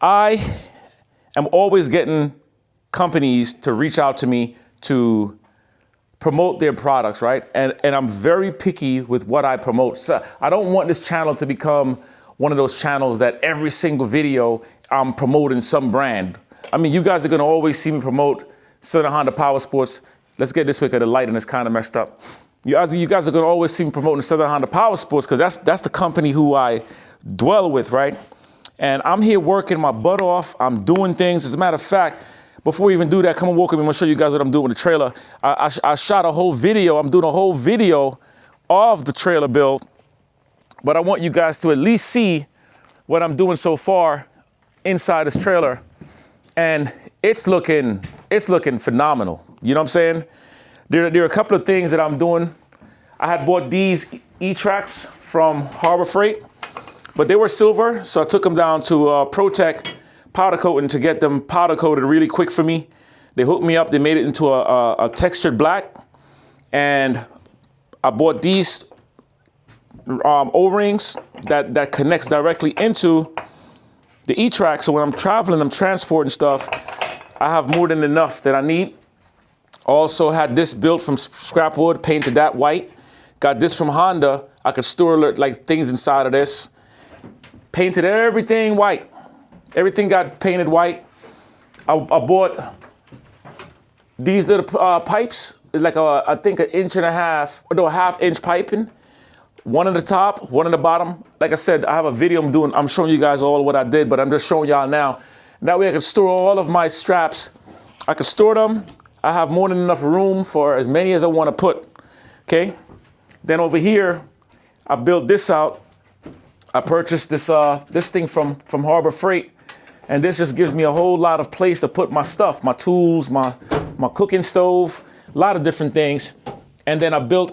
I am always getting companies to reach out to me to promote their products, right? And I'm very picky with what I promote. So I don't want this channel to become one of those channels that every single video I'm promoting some brand. I mean, you guys are gonna always see me promote Southern Honda Power Sports. Let's get this way, because the lighting is kind of messed up. You guys are gonna always see me promoting Southern Honda Power Sports, because that's the company who I dwell with, right? And I'm here working my butt off. I'm doing things. As a matter of fact, before we even do that, come and walk with me. I'm gonna show you guys what I'm doing with the trailer. I shot a whole video. I'm doing a whole video of the trailer build, but I want you guys to at least see what I'm doing so far inside this trailer. And it's looking phenomenal. You know what I'm saying? There are a couple of things that I'm doing. I had bought these E-Tracks from Harbor Freight, but they were silver, so I took them down to ProTech powder coating to get them powder coated really quick for me. They hooked me up, they made it into a textured black, and I bought these O-rings that connects directly into the E-Track, so when I'm traveling, I'm transporting stuff, I have more than enough that I need. Also had this built from scrap wood, painted that white. Got this from Honda. I could store like things inside of this. Painted everything white. Everything got painted white. I bought these little pipes. It's like I think a half-inch piping. One at the top, one at the bottom. Like I said, I have a video I'm showing you guys all what I did, but I'm just showing y'all now. That way I can store all of my straps. I can store them. I have more than enough room for as many as I want to put, okay? Then over here, I built this out. I purchased this thing from Harbor Freight, and this just gives me a whole lot of place to put my stuff, my tools, my cooking stove, a lot of different things. And then I built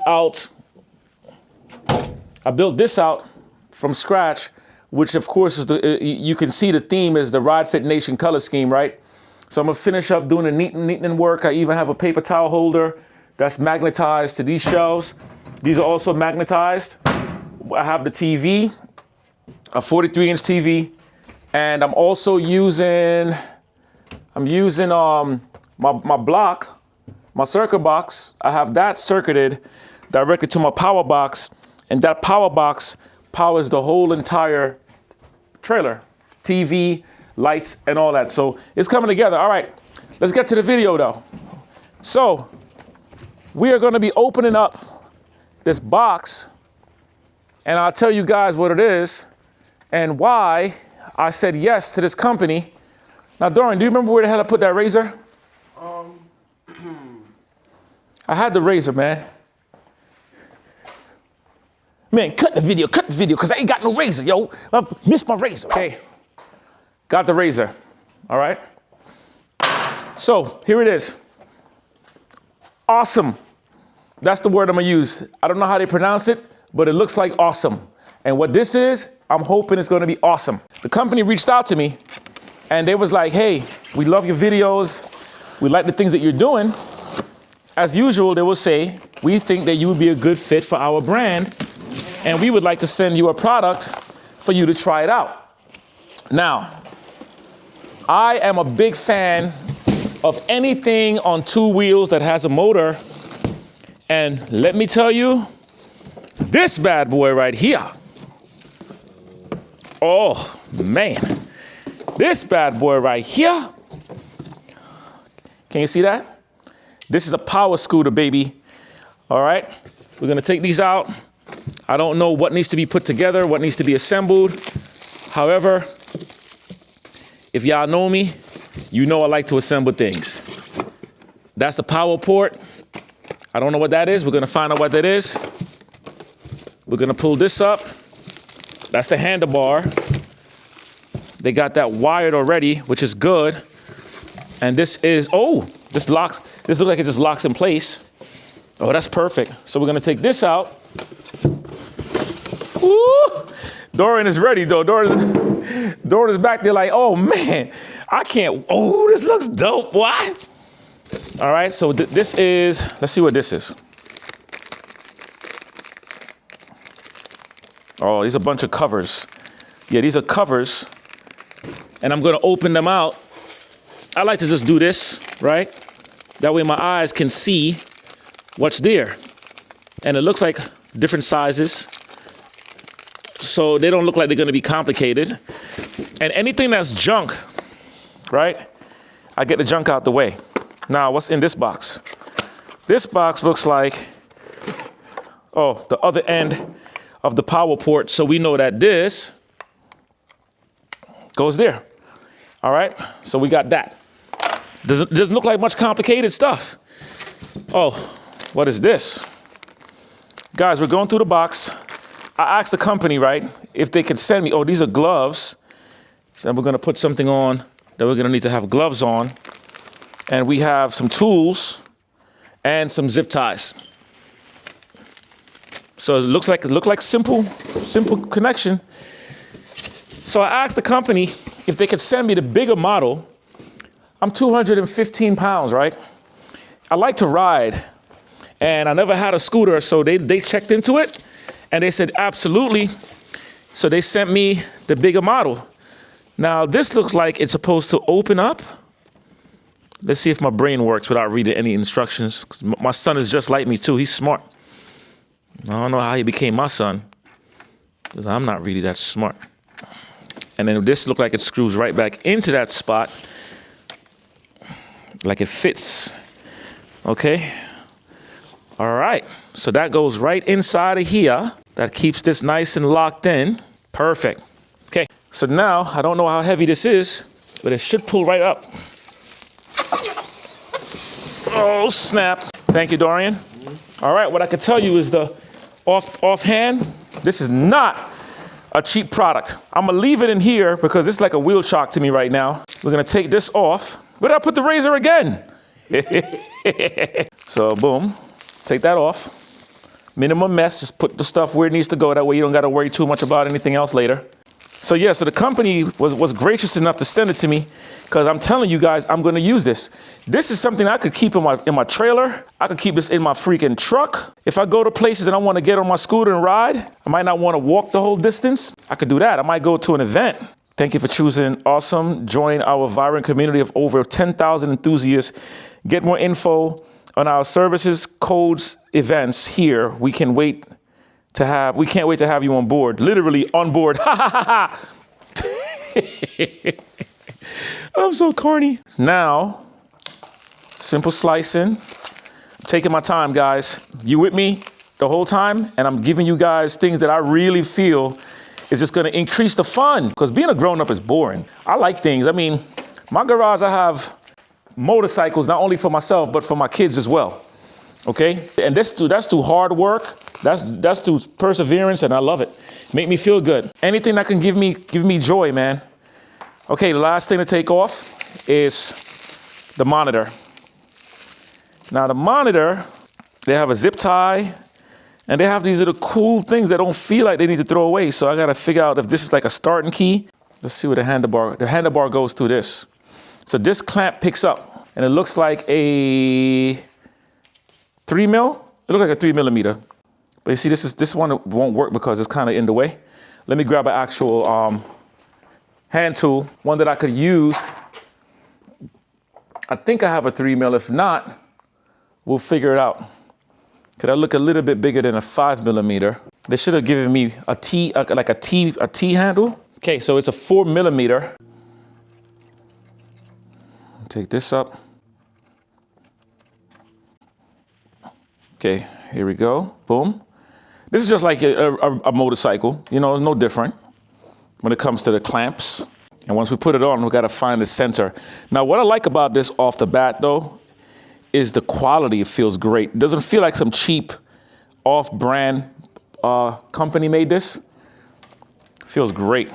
this out from scratch, which of course is you can see the theme is the Ride Fit Nation color scheme, right? So I'm gonna finish up doing the neatening work. I even have a paper towel holder that's magnetized to these shelves. These are also magnetized. I have the TV, a 43-inch TV, and I'm also using my block, my circuit box. I have that circuited directly to my power box, and that power box powers the whole entire trailer, TV, lights, and all that. So it's coming together. All right, let's get to the video though. So we are gonna be opening up this box, and I'll tell you guys what it is and why I said yes to this company. Now, Dorian, do you remember where the hell I put that razor? I had the razor, man. Man, cut the video, because I ain't got no razor, yo. I missed my razor. Okay, got the razor, all right? So here it is. Ausom. That's the word I'm gonna use. I don't know how they pronounce it, but it looks like awesome. And what this is, I'm hoping it's gonna be awesome. The company reached out to me and they was like, hey, we love your videos. We like the things that you're doing. As usual, they will say, we think that you would be a good fit for our brand, and we would like to send you a product for you to try it out. Now, I am a big fan of anything on two wheels that has a motor. And let me tell you, this bad boy right here. Oh, man. This bad boy right here. Can you see that? This is a power scooter, baby. All right, we're gonna take these out. I don't know what needs to be put together, what needs to be assembled. However, if y'all know me, you know I like to assemble things. That's the power port. I don't know what that is. We're gonna find out what that is. We're gonna pull this up. That's the handlebar. They got that wired already, which is good. And this is, oh, this locks. This looks like it just locks in place. Oh, that's perfect. So we're gonna take this out. Woo! Dorian is ready though. Dorian is back there like, oh man, I can't, oh, this looks dope, why? All right, so this is, let's see what this is. Oh, these are a bunch of covers. Yeah, these are covers and I'm gonna open them out. I like to just do this, right? That way my eyes can see what's there. And it looks like different sizes, so they don't look like they're gonna be complicated. And anything that's junk, right? I get the junk out the way. Now, what's in this box? This box looks like, oh, the other end of the power port, so we know that this goes there. All right, so we got that. Doesn't look like much complicated stuff. Oh, what is this? Guys, we're going through the box. I asked the company, right, if they could send me, oh, these are gloves. So we're gonna put something on that we're gonna need to have gloves on. And we have some tools and some zip ties. So it looks like simple connection. So I asked the company if they could send me the bigger model. I'm 215 pounds, right? I like to ride, and I never had a scooter, so they checked into it, and they said absolutely. So they sent me the bigger model. Now this looks like it's supposed to open up. Let's see if my brain works without reading any instructions. 'Cause my son is just like me too. He's smart. I don't know how he became my son, because I'm not really that smart. And then this looks like it screws right back into that spot, like it fits. Okay. All right. So that goes right inside of here. That keeps this nice and locked in. Perfect. Okay. So now I don't know how heavy this is, but it should pull right up. Oh, snap. Thank you, Dorian. All right, what I can tell you is the offhand, this is not a cheap product. I'm gonna leave it in here because it's like a wheel shock to me right now. We're gonna take this off. Where did I put the razor again? So boom, take that off. Minimum mess, just put the stuff where it needs to go. That way you don't gotta worry too much about anything else later. So yeah, so the company was gracious enough to send it to me, because I'm telling you guys, I'm gonna use this. This is something I could keep in my trailer. I could keep this in my freaking truck. If I go to places and I wanna get on my scooter and ride, I might not wanna walk the whole distance. I could do that. I might go to an event. Thank you for choosing Ausom. Join our vibrant community of over 10,000 enthusiasts. Get more info on our services, codes, events here. We can't wait to have you on board. Literally on board. Ha ha ha ha. I'm so corny. Now, simple slicing. I'm taking my time, guys. You with me the whole time? And I'm giving you guys things that I really feel is just gonna increase the fun. Because being a grown-up is boring. I like things. I mean, my garage, I have motorcycles, not only for myself, but for my kids as well. Okay? And that's through hard work. That's through perseverance, and I love it. Make me feel good. Anything that can give me joy, man. Okay, the last thing to take off is the monitor. Now the monitor, they have a zip tie, and they have these little cool things that don't feel like they need to throw away. So I gotta figure out if this is like a starting key. Let's see where the handlebar goes through this. So this clamp picks up, and it looks like a 3 mil. It looks like a 3 millimeter. But you see, this one won't work because it's kind of in the way. Let me grab an actual hand tool, one that I could use. I think I have a 3 mil. If not, we'll figure it out. Could I look a little bit bigger than a 5 millimeter? They should have given me a T handle. Okay, so it's a 4 millimeter. Take this up. Okay, here we go. Boom. This is just like a motorcycle, you know, it's no different when it comes to the clamps. And once we put it on, we gotta find the center. Now, what I like about this off the bat though, is the quality. It feels great. It doesn't feel like some cheap off-brand company made this. It feels great.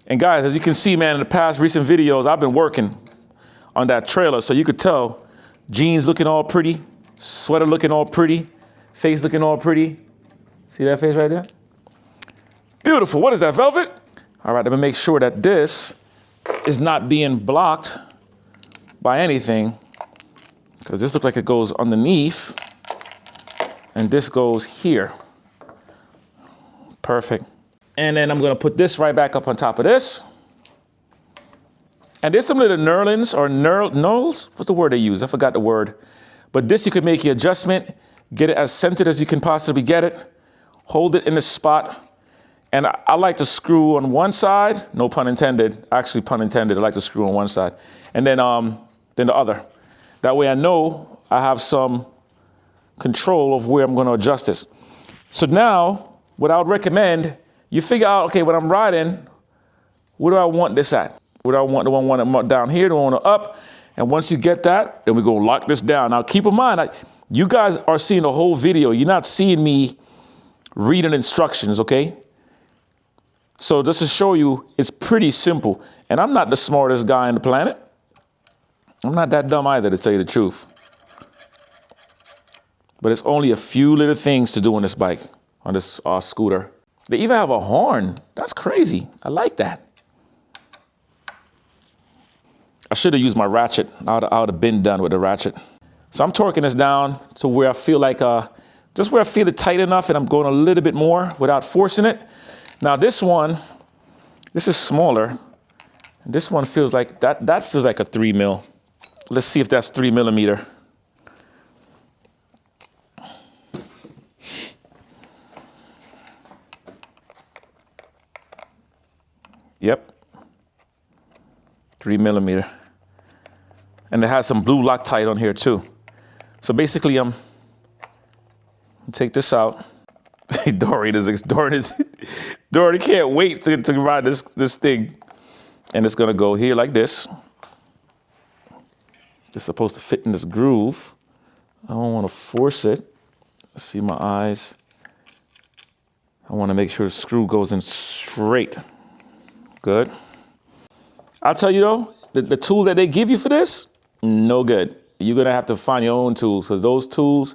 And guys, as you can see, man, in the past recent videos, I've been working on that trailer. So you could tell, jeans looking all pretty, sweater looking all pretty, face looking all pretty. See that face right there? Beautiful. What is that, velvet? All right, let me make sure that this is not being blocked by anything, because this looks like it goes underneath, and this goes here. Perfect. And then I'm gonna put this right back up on top of this. And there's some little knurlings or knurls. What's the word they use? I forgot the word. But this, you can make your adjustment, get it as centered as you can possibly get it, hold it in the spot. And I like to screw on one side, no pun intended, actually pun intended, I like to screw on one side. And then the other. That way I know I have some control of where I'm going to adjust this. So now, what I would recommend, you figure out, okay, when I'm riding, where do I want this at? Where do I want? Do I want it down here? Do I want it up? And once you get that, then we're going to lock this down. Now, keep in mind, you guys are seeing the whole video. You're not seeing me reading instructions, okay? So just to show you, it's pretty simple. And I'm not the smartest guy on the planet. I'm not that dumb either, to tell you the truth. But it's only a few little things to do on this bike, on this scooter. They even have a horn. That's crazy. I like that. I should have used my ratchet. I would have been done with the ratchet. So I'm torquing this down to where I feel like, just where I feel it tight enough, and I'm going a little bit more without forcing it. Now this one, this is smaller. This one feels like, that feels like a 3 mil. Let's see if that's 3 millimeter. Yep, 3 millimeter. And it has some blue Loctite on here too. So basically take this out. Dory can't wait to ride this thing. And it's gonna go here like this. It's supposed to fit in this groove. I don't wanna force it. See my eyes. I wanna make sure the screw goes in straight. Good. I'll tell you though, the tool that they give you for this, no good. You're gonna have to find your own tools, because those tools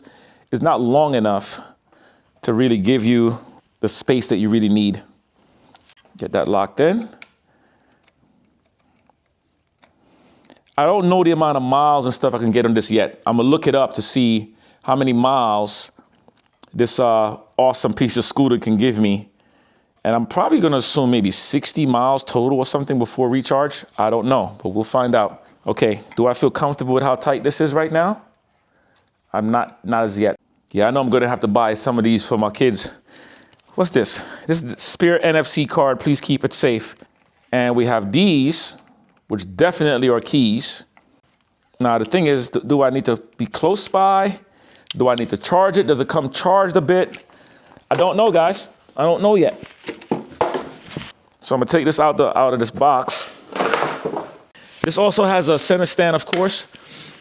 is not long enough to really give you the space that you really need. Get that locked in. I don't know the amount of miles and stuff I can get on this yet. I'm gonna look it up to see how many miles this awesome piece of scooter can give me. And I'm probably gonna assume maybe 60 miles total or something before recharge. I don't know, but we'll find out. Okay, do I feel comfortable with how tight this is right now? I'm not as yet. Yeah, I know I'm gonna have to buy some of these for my kids. What's this? This is the Spirit NFC card, please keep it safe. And we have these, which definitely are keys. Now the thing is, do I need to be close by? Do I need to charge it? Does it come charged a bit? I don't know, guys. I don't know yet. So I'm gonna take this out of this box. This also has a center stand, of course.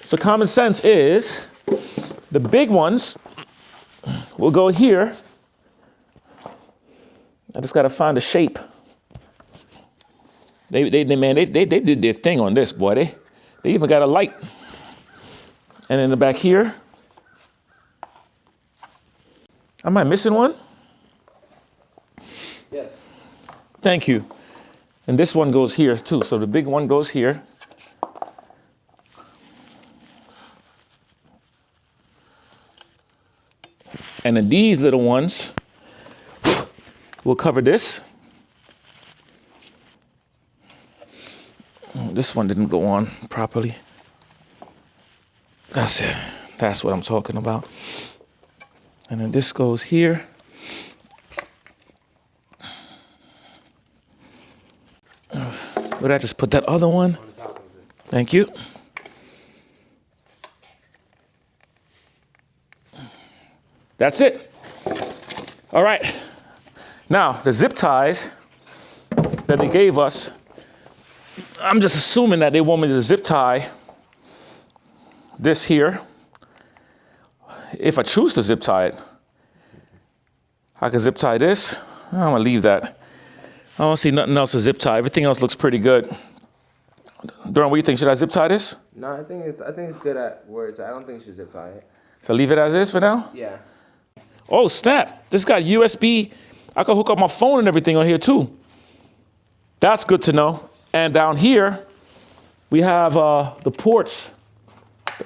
So common sense is the big ones will go here. I just gotta find a shape. They did their thing on this, boy. They even got a light. And in the back here, am I missing one? Yes. Thank you. And this one goes here too. So the big one goes here. And then these little ones will cover this. Oh, this one didn't go on properly. That's it. That's what I'm talking about. And then this goes here. Would I just put that other one? Thank you. That's it. All right. Now, the zip ties that they gave us, I'm just assuming that they want me to zip tie this here. If I choose to zip tie it, I can zip tie this. I'm gonna leave that. I don't see nothing else to zip tie. Everything else looks pretty good. Duran, what do you think? Should I zip tie this? No, I think it's good at where it's at. I don't think you should zip tie it. So leave it as is for now? Yeah. Oh, snap. This got USB. I can hook up my phone and everything on here too. That's good to know. And down here, we have the ports.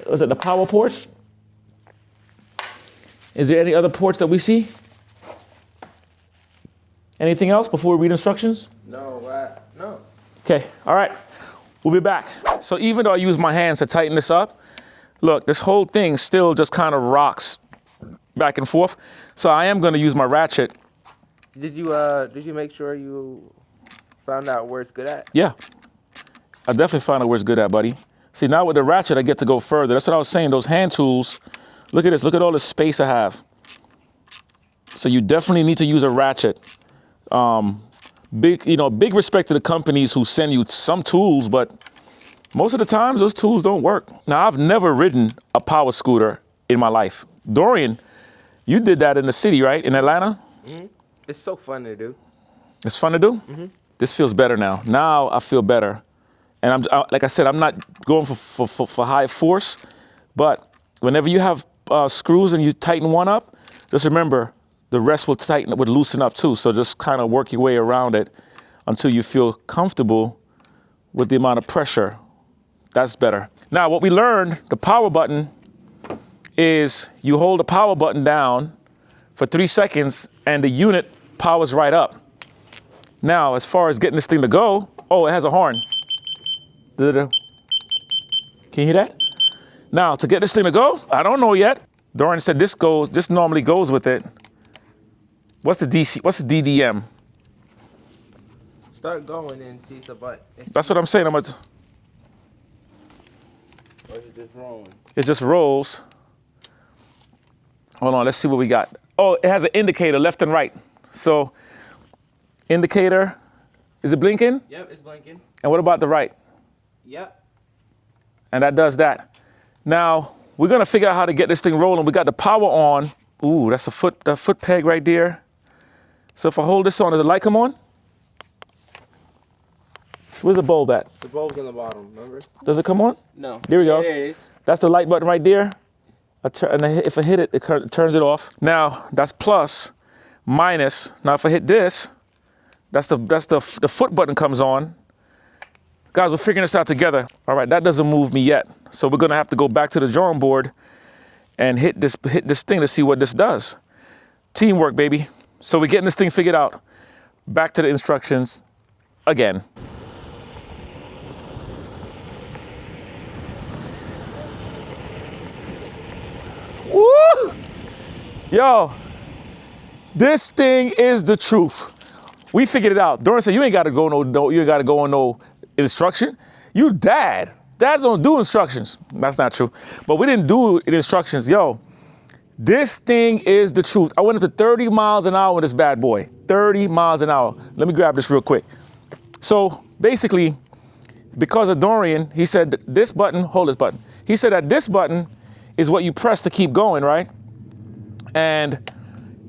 Was it the power ports? Is there any other ports that we see? Anything else before we read instructions? No, no. Okay, all right. We'll be back. So even though I use my hands to tighten this up, look, this whole thing still just kind of rocks back and forth. So I am gonna use my ratchet. Did you make sure you found out where it's good at? Yeah, I definitely found out where it's good at, buddy. See, now with the ratchet, I get to go further. That's what I was saying, those hand tools, look at this, look at all the space I have. So you definitely need to use a ratchet. Big respect to the companies who send you some tools, but most of the times those tools don't work. Now, I've never ridden a power scooter in my life. Dorian, you did that in the city, right? In Atlanta? Mm-hmm. It's so fun to do. It's fun to do? Mm-hmm. This feels better now. Now I feel better. And like I said, I'm not going for high force, but whenever you have screws and you tighten one up, just remember the rest would loosen up too. So just kind of work your way around it until you feel comfortable with the amount of pressure. That's better. Now, what we learned, the power button is you hold the power button down for 3 seconds and the unit powers right up. Now, as far as getting this thing to go, oh, it has a horn. Can you hear that? Now, to get this thing to go, I don't know yet. Dorian said this normally goes with it. What's the DC? What's the DDM? Start going and see the button. That's what I'm saying. Or is it just rolling? It just rolls. Hold on, let's see what we got. Oh, it has an indicator left and right. So, indicator, is it blinking? Yep, it's blinking. And what about the right? Yep. And that does that. Now, we're gonna figure out how to get this thing rolling. We got the power on. Ooh, that's a foot peg right there. So if I hold this on, does the light come on? Where's the bulb at? The bulb's on the bottom, remember? Does it come on? No. There we go. There it is. That's the light button right there. And if I hit it, it turns it off. Now, that's plus, minus. Now, if I hit this, that's the foot button comes on. Guys, we're figuring this out together. All right, that doesn't move me yet. So we're gonna have to go back to the drawing board and hit this thing to see what this does. Teamwork, baby. So we're getting this thing figured out. Back to the instructions again. Woo! Yo, this thing is the truth. We figured it out. Dorian said, you ain't gotta go on no instruction. You dad. Dads don't do instructions. That's not true. But we didn't do instructions. Yo, this thing is the truth. I went up to 30 miles an hour with this bad boy. 30 miles an hour. Let me grab this real quick. So basically, because of Dorian, he said this button, hold this button. He said that this button is what you press to keep going, right? And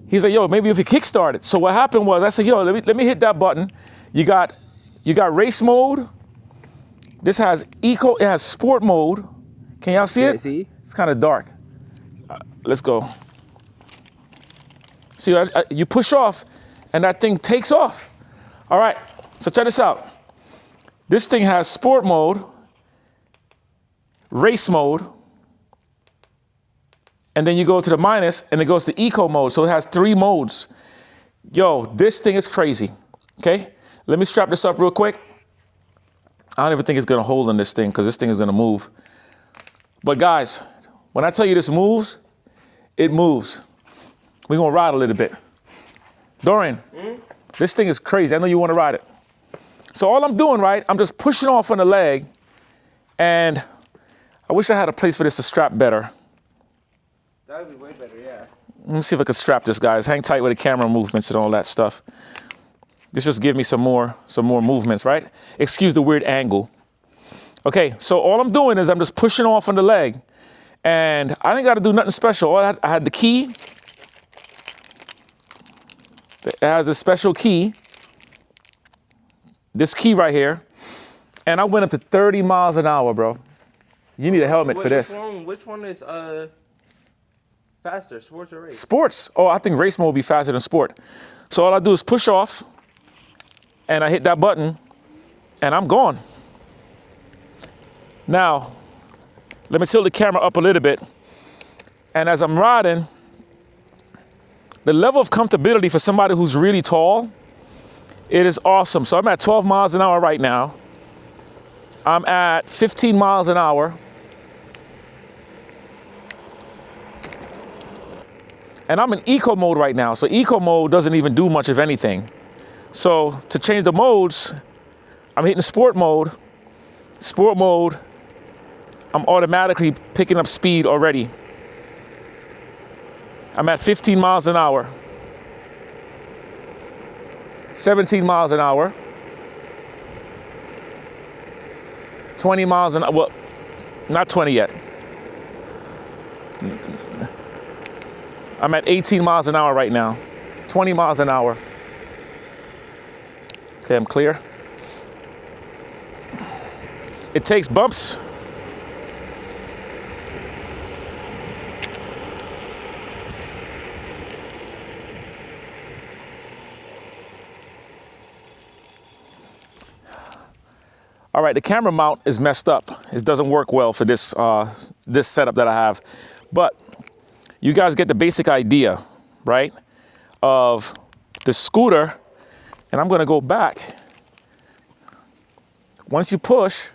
he's like, yo, maybe if you kickstart it. So what happened was, I said, yo, let me hit that button. You got race mode. This has it has sport mode. Can y'all see it? See? It's kind of dark. Let's go. See, you push off and that thing takes off. All right, so check this out. This thing has sport mode, race mode, and then you go to the minus and it goes to eco mode. So it has 3 modes. Yo, this thing is crazy, okay? Let me strap this up real quick. I don't even think it's gonna hold on this thing because this thing is gonna move. But guys, when I tell you this moves, it moves. We're gonna ride a little bit. Dorian, this thing is crazy. I know you wanna ride it. So all I'm doing, right, I'm just pushing off on the leg, and I wish I had a place for this to strap better. That would be way better, yeah. Let me see if I could strap this, guys. Hang tight with the camera movements and all that stuff. This just give me some more movements, right? Excuse the weird angle. Okay, so all I'm doing is I'm just pushing off on the leg, and I didn't got to do nothing special. I had the key. It has a special key. This key right here, and I went up to 30 miles an hour, bro. You need a helmet for this. Which one is faster, sports or race? Sports. Oh, I think race mode will be faster than sport. So all I do is push off, and I hit that button, and I'm gone. Now, let me tilt the camera up a little bit. And as I'm riding, the level of comfortability for somebody who's really tall, it is awesome. So I'm at 12 miles an hour right now. I'm at 15 miles an hour. And I'm in eco mode right now. So eco mode doesn't even do much of anything. So to change the modes, I'm hitting sport mode. Sport mode, I'm automatically picking up speed already. I'm at 15 miles an hour. 17 miles an hour. 20 miles an hour, well, not 20 yet. I'm at 18 miles an hour right now. 20 miles an hour. Okay, I'm clear. It takes bumps. All right, the camera mount is messed up. It doesn't work well for this, this setup that I have. But you guys get the basic idea, right, of the scooter. And I'm gonna go back. Once you push,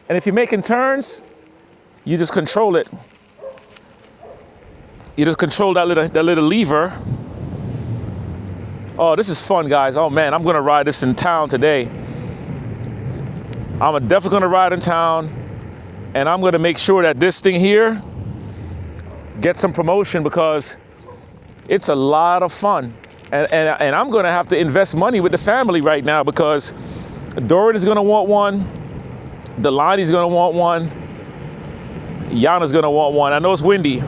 and if you're making turns, you just control it. You just control that little lever. Oh, this is fun, guys. Oh man, I'm gonna ride this in town today. I'm definitely gonna ride in town, and I'm gonna make sure that this thing here gets some promotion because it's a lot of fun. And I'm gonna have to invest money with the family right now because Dorian is gonna want one, Delani's gonna want one, Yana's gonna want one. I know it's windy.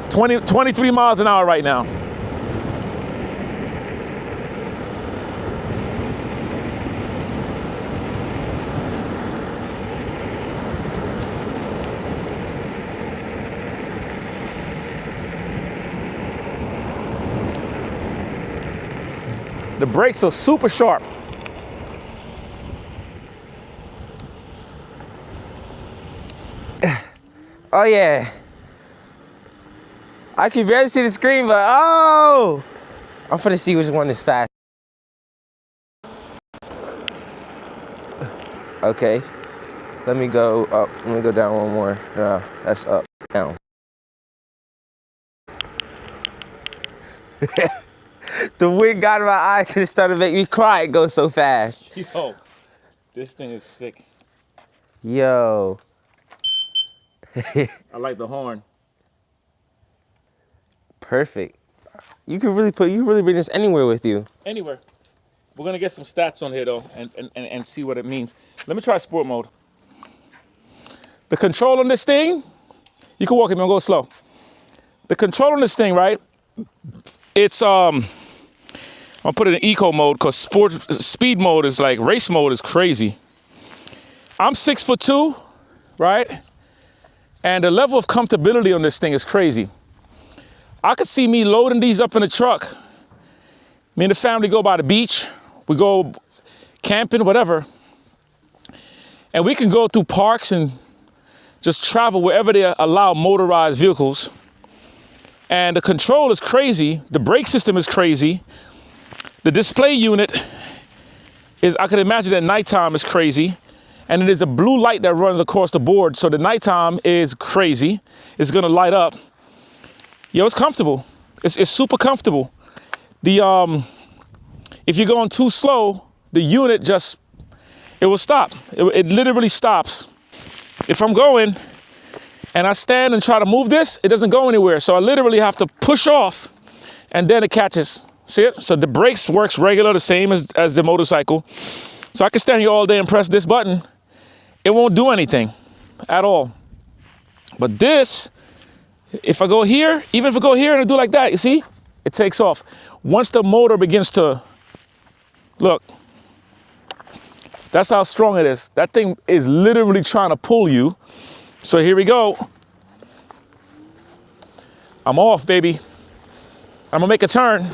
23 miles an hour right now. The brakes are super sharp. Oh yeah. I can barely see the screen, but oh! I'm finna see which one is fast. Okay. Let me go up. Let me go down one more. No, that's up. Down. The wind got in my eyes and it started to make me cry. It goes so fast. Yo, this thing is sick. Yo. I like the horn. Perfect. You can really bring this anywhere with you. Anywhere. We're gonna get some stats on here though and see what it means. Let me try sport mode. The control on this thing, you can walk it, man, go slow. The control on this thing, right? It's I'm gonna put it in eco mode because speed mode is like race mode is crazy. I'm 6'2", right? And the level of comfortability on this thing is crazy. I could see me loading these up in a truck. Me and the family go by the beach. We go camping, whatever. And we can go through parks and just travel wherever they allow motorized vehicles. And the control is crazy. The brake system is crazy. The display unit is, I can imagine at nighttime is crazy. And it is a blue light that runs across the board. So the nighttime is crazy. It's gonna light up. Yo, it's comfortable. It's super comfortable. The if you're going too slow, the unit it will stop. It literally stops. If I'm going and I stand and try to move this, it doesn't go anywhere. So I literally have to push off and then it catches. See it? So the brakes works regular, the same as the motorcycle. So I can stand here all day and press this button. It won't do anything at all. But this, if I go here, even if I go here and I do like that, you see, it takes off. Once the motor begins to, look, that's how strong it is. That thing is literally trying to pull you. So here we go. I'm off, baby. I'm gonna make a turn.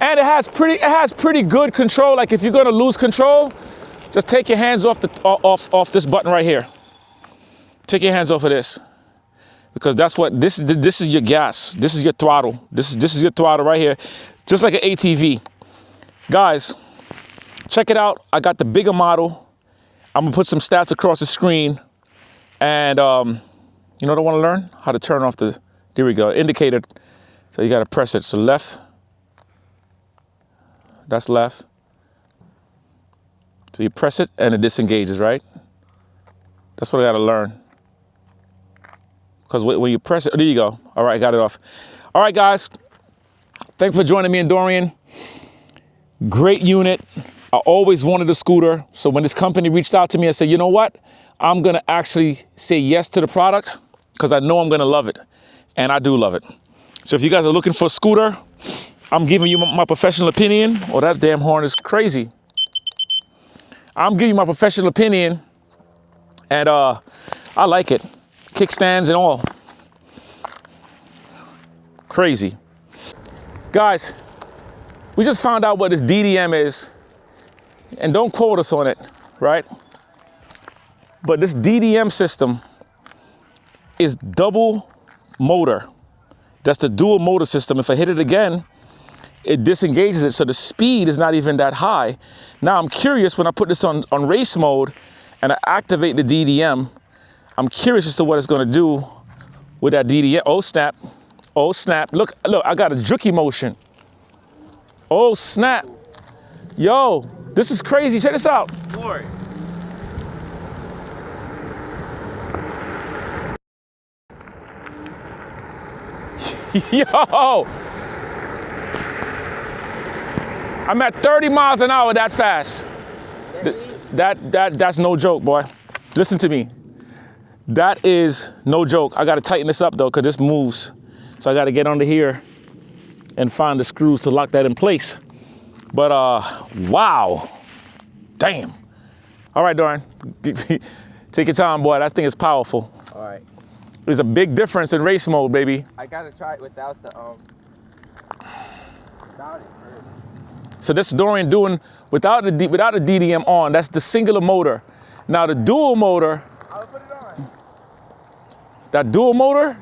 And it has pretty good control. Like if you're gonna lose control, just take your hands off this button right here. Take your hands off of this. because that's what this is. This is your gas. This is your throttle. This is your throttle right here, just like an ATV. Guys, check it out. I got the bigger model. I'm gonna put some stats across the screen, and you know what I want to learn? How to turn off the. There we go. Indicator. So you gotta press it. So left. That's left. So you press it and it disengages, right? That's what I gotta learn. Because when you press it, oh, there you go. All right, I got it off. All right, guys. Thanks for joining me and Dorian. Great unit. I always wanted a scooter. So when this company reached out to me, I said, you know what? I'm gonna actually say yes to the product because I know I'm gonna love it. And I do love it. So if you guys are looking for a scooter, I'm giving you my professional opinion. Oh, that damn horn is crazy. I'm giving you my professional opinion, and I like it. Kickstands and all. Crazy. Guys, we just found out what this DDM is, and don't quote us on it, right? But this DDM system is double motor. That's the dual motor system. If I hit it again, it disengages it, so the speed is not even that high. Now I'm curious, when I put this on race mode and I activate the DDM, I'm curious as to what it's gonna do with that DDM. Oh snap, oh snap. Look, I got a jukey motion. Oh snap. Yo, this is crazy, check this out. Lord. Yo! I'm at 30 miles an hour that fast. That's no joke, boy. Listen to me. That is no joke. I gotta tighten this up though, cause this moves. So I gotta get under here and find the screws to lock that in place. But wow. Damn. All right, Dorian. Take your time, boy. That thing is powerful. All right. There's a big difference in race mode, baby. I gotta try it without the without it first. So this is Dorian doing without the DDM on. That's the singular motor. Now the dual motor. I'll put it on. That dual motor.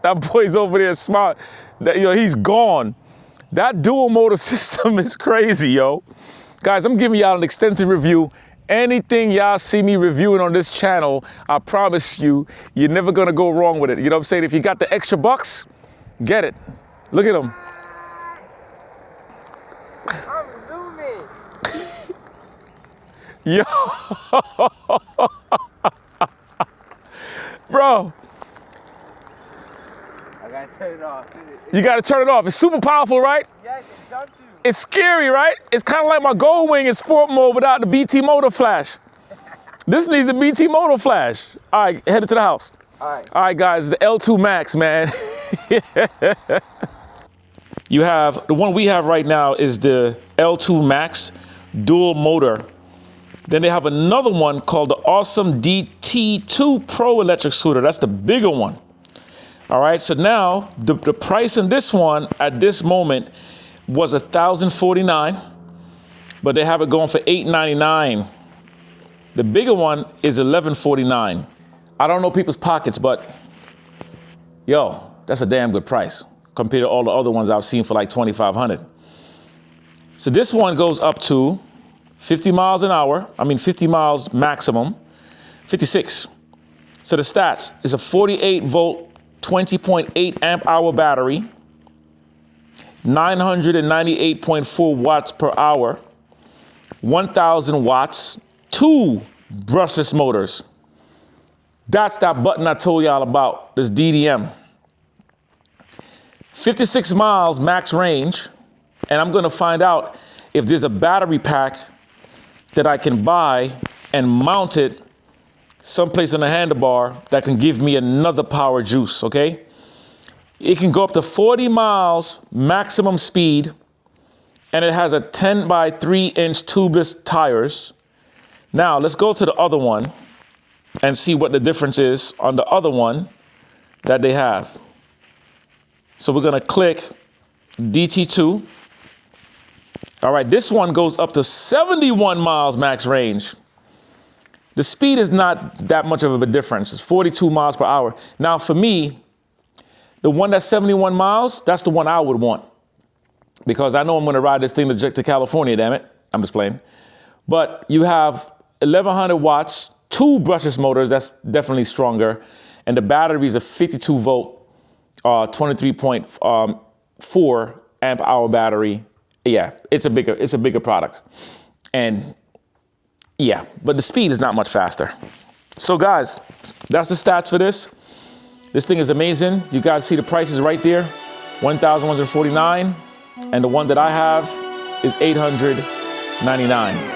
That boy's over there smart. He's gone. That dual motor system is crazy, yo. Guys, I'm giving y'all an extensive review. Anything y'all see me reviewing on this channel, I promise you, you're never gonna go wrong with it. You know what I'm saying? If you got the extra bucks, get it. Look at them. I'm zooming. Yo. Bro. I gotta turn it off. You gotta turn it off. It's super powerful, right? Yes, it's done too. It's scary, right? It's kind of like my Gold Wing in sport mode without the BT motor flash. This needs the BT motor flash. All right, headed to the house. All right. All right, guys, the L2 Max, man. You have, the one we have right now is the L2 Max dual motor. Then they have another one called the Ausom DT2 Pro electric scooter. That's the bigger one. All right, so now the price in this one at this moment was $1,049, but they have it going for $899. The bigger one is $1,149. I don't know people's pockets, but yo, that's a damn good price compared to all the other ones I've seen for like $2,500. So this one goes up to 50 miles an hour. 50 miles maximum, 56. So the stats is a 48 volt, 20.8 amp hour battery, 998.4 watts per hour, 1,000 watts, 2 brushless motors. That's that button I told y'all about, this DDM. 56 miles max range, and I'm gonna find out if there's a battery pack that I can buy and mount it someplace on the handlebar that can give me another power juice, okay? It can go up to 40 miles maximum speed, and it has a 10 by 3 inch tubeless tires. Now let's go to the other one and see what the difference is on the other one that they have. So we're gonna click DT2. All right, this one goes up to 71 miles max range. The speed is not that much of a difference. It's 42 miles per hour. Now for me, the one that's 71 miles, that's the one I would want. Because I know I'm gonna ride this thing to California, damn it. I'm just playing. But you have 1100 watts, 2 brushless motors, that's definitely stronger. And the battery is a 52 volt, 23.4 amp hour battery. Yeah, it's a bigger product. And yeah, but the speed is not much faster. So guys, that's the stats for this. This thing is amazing. You guys see the prices right there, $1,149. And the one that I have is $899.